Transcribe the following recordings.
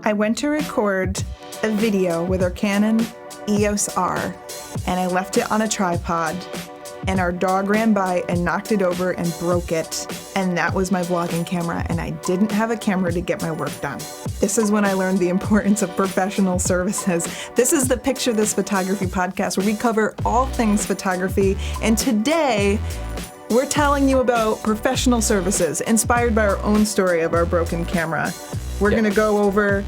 I went to record a video with our Canon EOS R, and I left it on a tripod, and our dog ran by and knocked it over and broke it, and that was my vlogging camera, and I didn't have a camera to get my work done. This is when I learned the importance of professional services. This is the Picture This Photography podcast, where we cover all things photography, and today we're telling you about professional services inspired by our own story of our broken camera. We're going to go over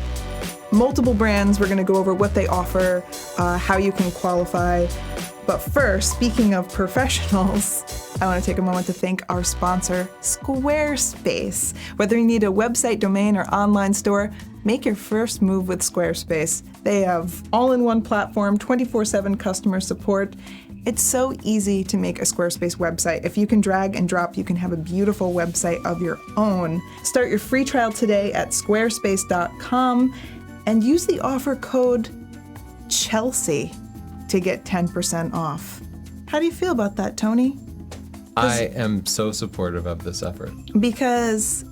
multiple brands. We're going to go over what they offer, how you can qualify. But first, speaking of professionals, I want to take a moment to thank our sponsor, Squarespace. Whether you need a website, domain, or online store, make your first move with Squarespace. They have all-in-one platform, 24/7 customer support. It's so easy to make a Squarespace website. If you can drag and drop, you can have a beautiful website of your own. Start your free trial today at squarespace.com and use the offer code Chelsea to get 10% off. How do you feel about that, Tony? I am so supportive of this effort. Because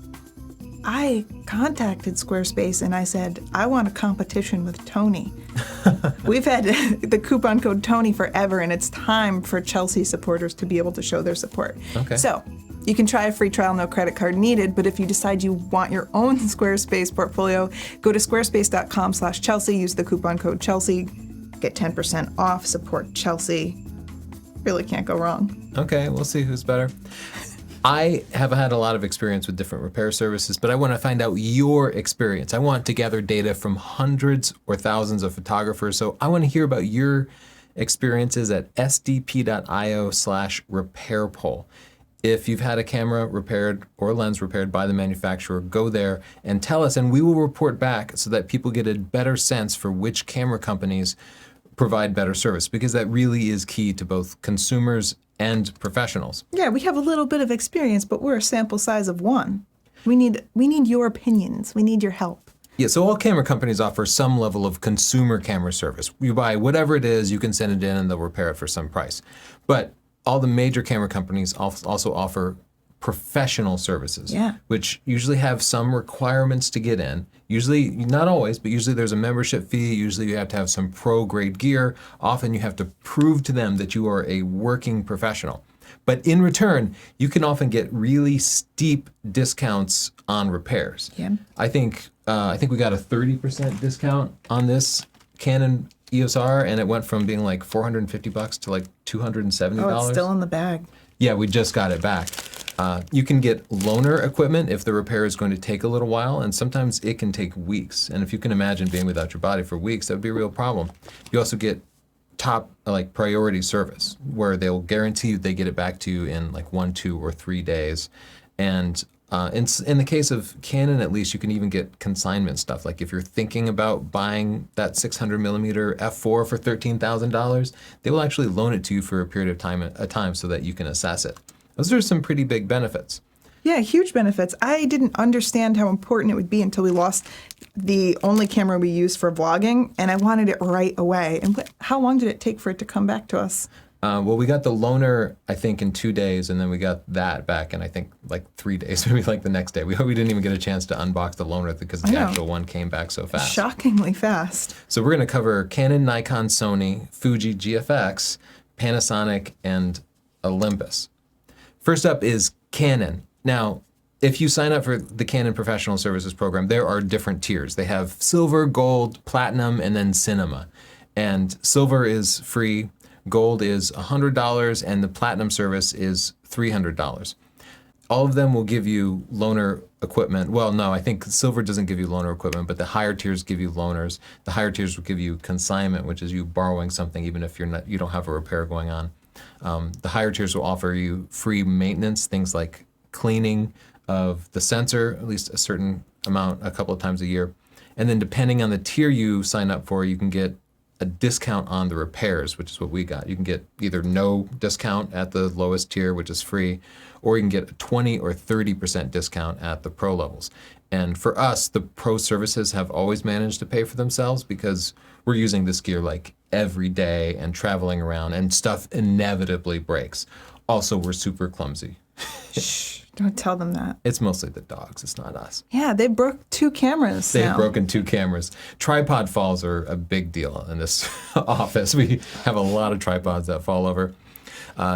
I contacted Squarespace and I said, I want a competition with Tony. We've had the coupon code Tony forever, and it's time for Chelsea supporters to be able to show their support. Okay. So you can try a free trial, no credit card needed, but if you decide you want your own Squarespace portfolio, go to squarespace.com/Chelsea, use the coupon code Chelsea, get 10% off, support Chelsea. Really can't go wrong. Okay, we'll see who's better. I have had a lot of experience with different repair services, but I want to find out your experience. I want to gather data from hundreds or thousands of photographers, so I want to hear about your experiences at sdp.io/repairpoll. If you've had a camera repaired or lens repaired by the manufacturer, go there and tell us, and we will report back so that people get a better sense for which camera companies provide better service, because that really is key to both consumers and professionals. Yeah, we have a little bit of experience, but we're a sample size of one. We need your opinions. We need your help. Yeah, so all camera companies offer some level of consumer camera service. You buy whatever it is, you can send it in and they'll repair it for some price. But all the major camera companies also offer professional services, which usually have some requirements to get in. Usually, not always, but usually there's a membership fee. Usually you have to have some pro-grade gear. Often you have to prove to them that you are a working professional. But in return, you can often get really steep discounts on repairs. Yeah. I think we got a 30% discount on this Canon EOS R, and it went from being like $450 to like $270. Oh, it's still in the bag. Yeah, we just got it back. You can get loaner equipment if the repair is going to take a little while, and sometimes it can take weeks. And if you can imagine being without your body for weeks, that would be a real problem. You also get top, like, priority service, where they'll guarantee you they get it back to you in like 1, 2, or 3 days. And in the case of Canon, at least, you can even get consignment stuff. Like if you're thinking about buying that 600mm f4 for $13,000, they will actually loan it to you for a period of time so that you can assess it. Those are some pretty big benefits. Yeah, huge benefits. I didn't understand how important it would be until we lost the only camera we used for vlogging, and I wanted it right away. And how long did it take for it to come back to us? Well, we got the loaner, I think, in 2 days, and then we got that back in, I think, like 3 days, maybe like the next day. We didn't even get a chance to unbox the loaner because the actual one came back so fast. Shockingly fast. So we're going to cover Canon, Nikon, Sony, Fuji, GFX, Panasonic, and Olympus. First up is Canon. Now, if you sign up for the Canon Professional Services Program, there are different tiers. They have silver, gold, platinum, and then cinema. And silver is free, gold is $100, and the platinum service is $300. All of them will give you loaner equipment. Well, no, I think silver doesn't give you loaner equipment, but the higher tiers give you loaners. The higher tiers will give you consignment, which is you borrowing something even if you don't have a repair going on. The higher tiers will offer you free maintenance, things like cleaning of the sensor, at least a certain amount, a couple of times a year. And then depending on the tier you sign up for, you can get a discount on the repairs, which is what we got. You can get either no discount at the lowest tier, which is free, or you can get a 20 or 30% discount at the pro levels. And for us, the pro services have always managed to pay for themselves because we're using this gear like every day and traveling around, and stuff inevitably breaks. Also, we're super clumsy. Don't tell them that. It's mostly the dogs. It's not us. Yeah, they broke 2 cameras They've now. broken 2 cameras. Tripod falls are a big deal in this office. We have a lot of tripods that fall over.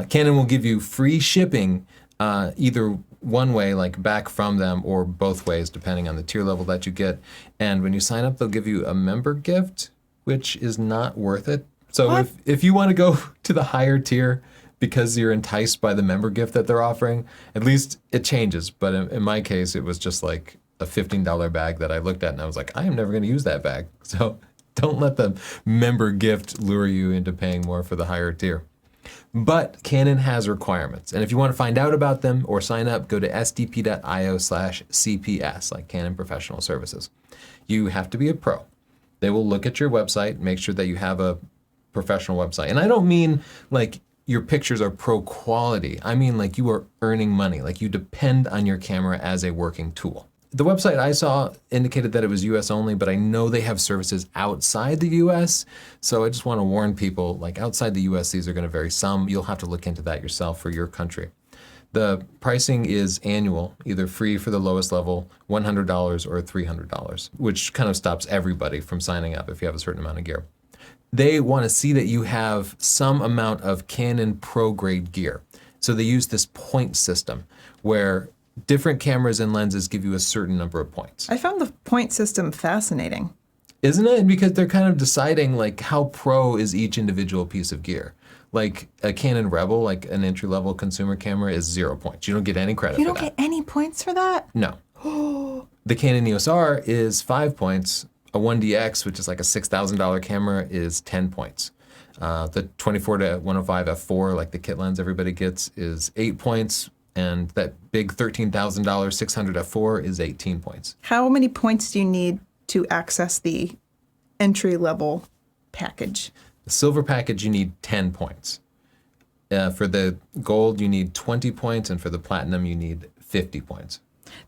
Canon will give you free shipping either one way, like back from them, or both ways, depending on the tier level that you get. And when you sign up, they'll give you a member gift, which is not worth it. So if you want to go to the higher tier because you're enticed by the member gift that they're offering, at least it changes. But in my case, it was just like a $15 bag that I looked at and I was like, I am never going to use that bag. So don't let the member gift lure you into paying more for the higher tier. But Canon has requirements. And if you want to find out about them or sign up, go to sdp.io/CPS, like Canon Professional Services. You have to be a pro. They will look at your website, make sure that you have a professional website. And I don't mean like your pictures are pro quality. I mean like you are earning money, like you depend on your camera as a working tool. The website I saw indicated that it was US only, but I know they have services outside the US. So I just want to warn people, like outside the US, these are going to vary some. You'll have to look into that yourself for your country. The pricing is annual, either free for the lowest level, $100 or $300, which kind of stops everybody from signing up if you have a certain amount of gear. They want to see that you have some amount of Canon pro grade gear. So they use this point system where different cameras and lenses give you a certain number of points. I found the point system fascinating. Isn't it? Because they're kind of deciding like how pro is each individual piece of gear. Like a Canon Rebel, like an entry-level consumer camera, is 0 points. You don't get any credit for that. You don't get any points for that? No. The Canon EOS R is 5 points. A 1DX, which is like a $6,000 camera, is 10 points. The 24 to 105 f4, like the kit lens everybody gets, is 8 points. And that big $13,000 600 f4 is 18 points. How many points do you need to access the entry-level package? The silver package, you need 10 points. For the gold, you need 20 points. And for the platinum, you need 50 points.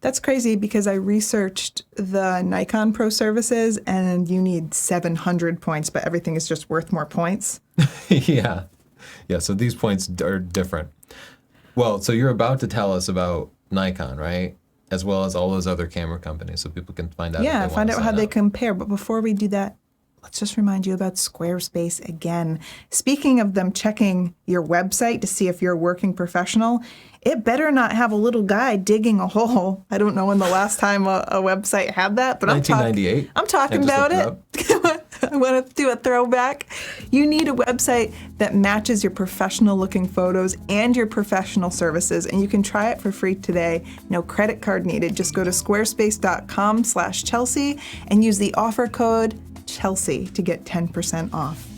That's crazy because I researched the Nikon Pro services and you need 700 points, but everything is just worth more points. Yeah. So these points are different. Well, so you're about to tell us about Nikon, right? As well as all those other camera companies so people can find out. Yeah, find out how they compare. But before we do that, let's just remind you about Squarespace again. Speaking of them checking your website to see if you're a working professional, it better not have a little guy digging a hole. I don't know when the last time a website had that, but 1998. I'm talking about it. I want to do a throwback. You need a website that matches your professional looking photos and your professional services, and you can try it for free today. No credit card needed. Just go to squarespace.com/Chelsea and use the offer code Chelsea to get 10% off.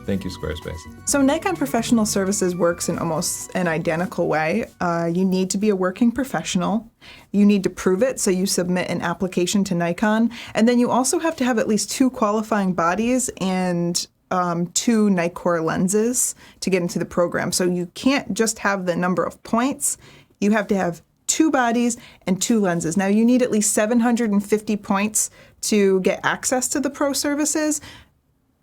Thank you, Squarespace. So Nikon Professional Services works in almost an identical way. You need to be a working professional. You need to prove it, so you submit an application to Nikon. And then you also have to have at least 2 qualifying bodies and 2 Nikkor lenses to get into the program. So you can't just have the number of points. You have to have 2 bodies and 2 lenses. Now you need at least 750 points to get access to the pro services.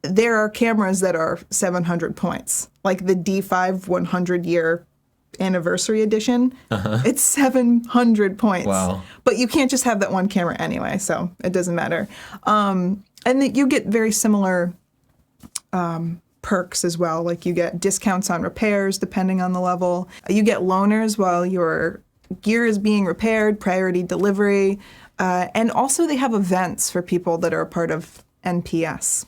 There are cameras that are 700 points, like the D5 100-year anniversary edition. It's 700 points. Wow. But you can't just have that one camera anyway, so it doesn't matter. And you get very similar perks as well. Like you get discounts on repairs depending on the level. You get loaners while your gear is being repaired, priority delivery. And also they have events for people that are a part of NPS.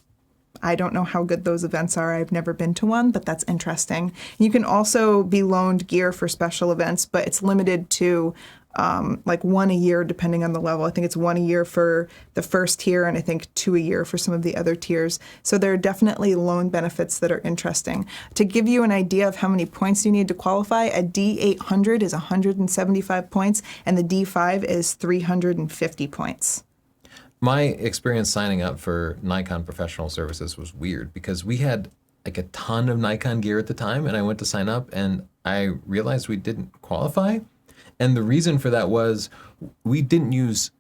I don't know how good those events are. I've never been to one, but that's interesting. You can also be loaned gear for special events, but it's limited to like 1 a year depending on the level. I think it's 1 a year for the first tier and I think 2 a year for some of the other tiers. So there are definitely loan benefits that are interesting. To give you an idea of how many points you need to qualify, a D800 is 175 points and the D5 is 350 points. My experience signing up for Nikon Professional Services was weird because we had like a ton of Nikon gear at the time and I went to sign up and I realized we didn't qualify. And the reason for that was we didn't use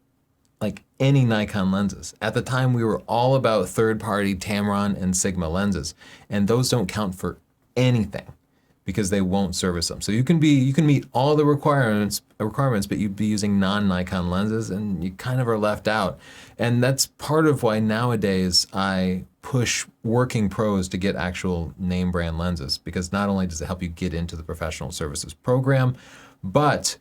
like any Nikon lenses. At the time we were all about third-party Tamron and Sigma lenses and those don't count for anything because they won't service them. So you can meet all the requirements, but you'd be using non-Nikon lenses, and you kind of are left out. And that's part of why nowadays I push working pros to get actual name brand lenses, because not only does it help you get into the professional services program, but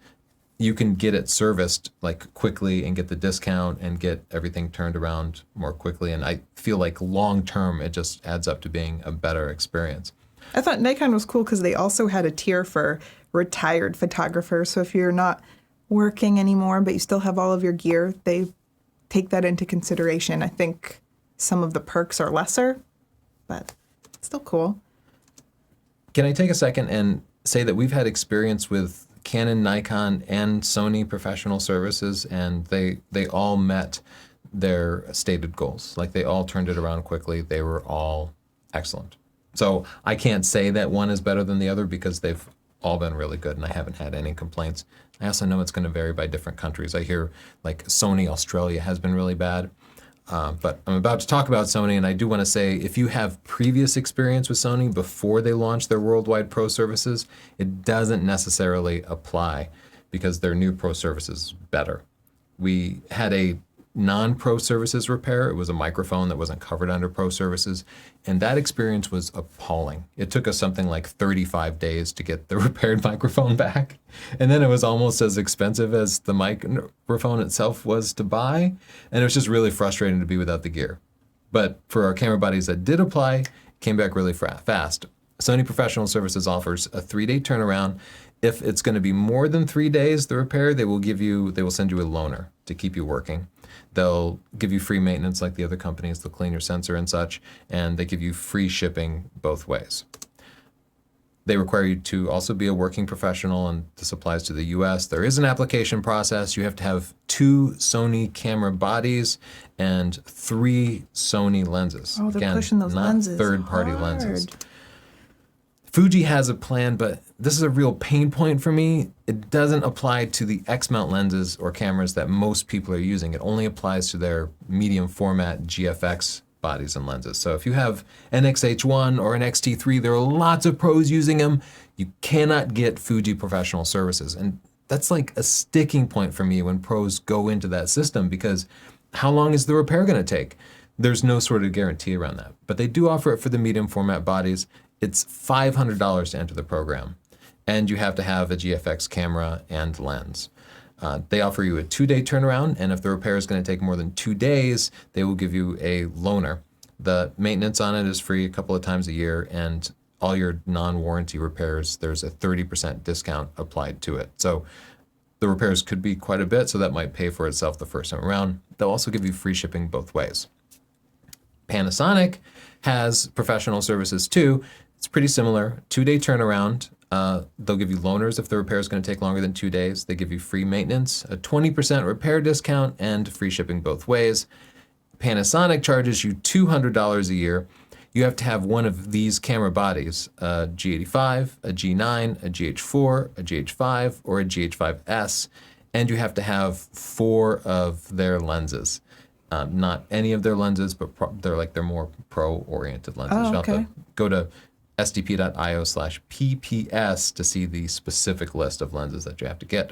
you can get it serviced like quickly and get the discount and get everything turned around more quickly. And I feel like long term, it just adds up to being a better experience. I thought Nikon was cool because they also had a tier for retired photographers. So if you're not working anymore, but you still have all of your gear, they take that into consideration. I think some of the perks are lesser, but it's still cool. Can I take a second and say that we've had experience with Canon, Nikon, and Sony professional services, and they all met their stated goals. Like, they all turned it around quickly. They were all excellent. So I can't say that one is better than the other, because they've all been really good and I haven't had any complaints. I also know it's going to vary by different countries. I hear like Sony Australia has been really bad. But I'm about to talk about Sony, and I do want to say, if you have previous experience with Sony before they launched their worldwide pro services, it doesn't necessarily apply, because their new pro service is better. We had a non-pro services repair. It was a microphone that wasn't covered under pro services, and that experience was appalling. It took us something like 35 days to get the repaired microphone back, and then it was almost as expensive as the microphone itself was to buy, and it was just really frustrating to be without the gear. But for our camera bodies that did apply, it came back really fast. Sony Professional Services offers a 3-day turnaround. If it's going to be more than 3 days, the repair, they will send you a loaner to keep you working. They'll give you free maintenance like the other companies. They'll clean your sensor and such, and they give you free shipping both ways. They require you to also be a working professional, and this applies to the US. There is an application process. You have to have 2 Sony camera bodies and 3 Sony lenses. Oh, they're pushing those lenses. Third-party hard. lenses. Fuji has a plan, but this is a real pain point for me. It doesn't apply to the X-mount lenses or cameras that most people are using. It only applies to their medium format GFX bodies and lenses. So if you have an XH1 or an XT3, there are lots of pros using them. You cannot get Fuji professional services. And that's like a sticking point for me when pros go into that system, because how long is the repair going to take? There's no sort of guarantee around that. But they do offer it for the medium format bodies. It's $500 to enter the program, and you have to have a GFX camera and lens. They offer you a 2-day turnaround, and if the repair is going to take more than 2 days, they will give you a loaner. The maintenance on it is free a couple of times a year, and all your non-warranty repairs, there's a 30% discount applied to it. So the repairs could be quite a bit, so that might pay for itself the first time around. They'll also give you free shipping both ways. Panasonic has professional services too. It's pretty similar. 2-day turnaround. They'll give you loaners if the repair is going to take longer than 2 days. They give you free maintenance, a 20% repair discount, and free shipping both ways. Panasonic charges you $200 a year. You have to have one of these camera bodies, a G85, a G9, a GH4, a GH5, or a GH5S, and you have to have 4 of their lenses. Not any of their lenses, but they're more pro-oriented lenses. Oh, You'll okay. have to go to sdp.io/pps to see the specific list of lenses that you have to get.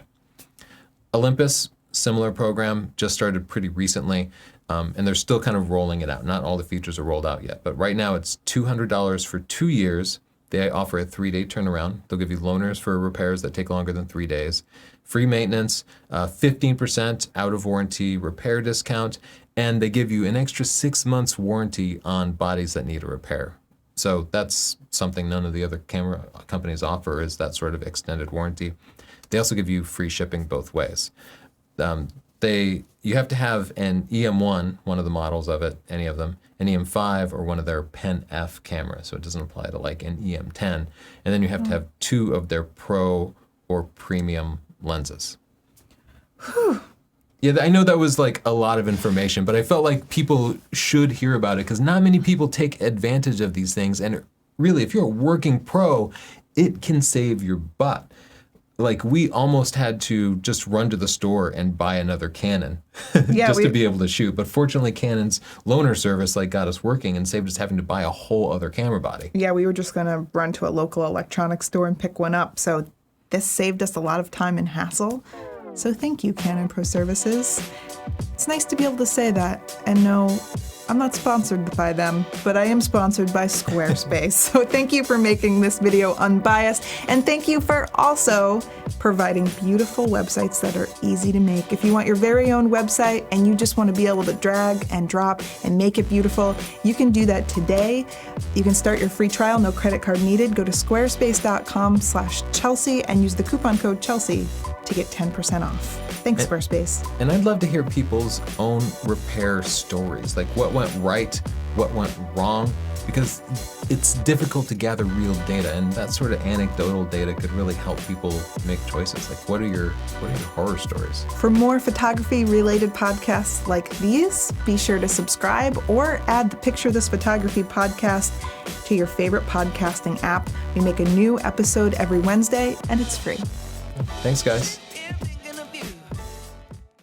Olympus, similar program, just started pretty recently, and they're still kind of rolling it out. Not all the features are rolled out yet, but right now it's $200 for 2 years. They offer a 3-day turnaround. They'll give you loaners for repairs that take longer than 3 days, free maintenance, 15% out of warranty repair discount, and they give you an extra 6 months warranty on bodies that need a repair. So that's something none of the other camera companies offer, is that sort of extended warranty. They also give you free shipping both ways. You have to have an EM1, one of the models of it, any of them, an EM5, or one of their Pen F cameras, so it doesn't apply to like an EM10. And then you have to have 2 of their Pro or Premium lenses. Whew. Yeah, I know that was like a lot of information, but I felt like people should hear about it, because not many people take advantage of these things. And really, if you're a working pro, it can save your butt. like we almost had to just run to the store and buy another Canon Yeah, just to be able to shoot. But fortunately, Canon's loaner service like got us working and saved us having to buy a whole other camera body. Yeah, we were just going to run to a local electronics store and pick one up. So this saved us a lot of time and hassle. So thank you, Canon Pro Services. It's nice to be able to say that and know I'm not sponsored by them, but I am sponsored by Squarespace. So thank you for making this video unbiased, and thank you for also providing beautiful websites that are easy to make. If you want your very own website and you just want to be able to drag and drop and make it beautiful, you can do that today. You can start your free trial, no credit card needed. Go to squarespace.com/Chelsea and use the coupon code Chelsea to get 10% off. Thanks, Squarespace. And I'd love to hear people's own repair stories, like what went right, what went wrong, because it's difficult to gather real data, and that sort of anecdotal data could really help people make choices. Like, what are your horror stories? For more photography-related podcasts like these, be sure to subscribe or add the Picture This Photography podcast to your favorite podcasting app. We make a new episode every Wednesday, and it's free. Thanks, guys.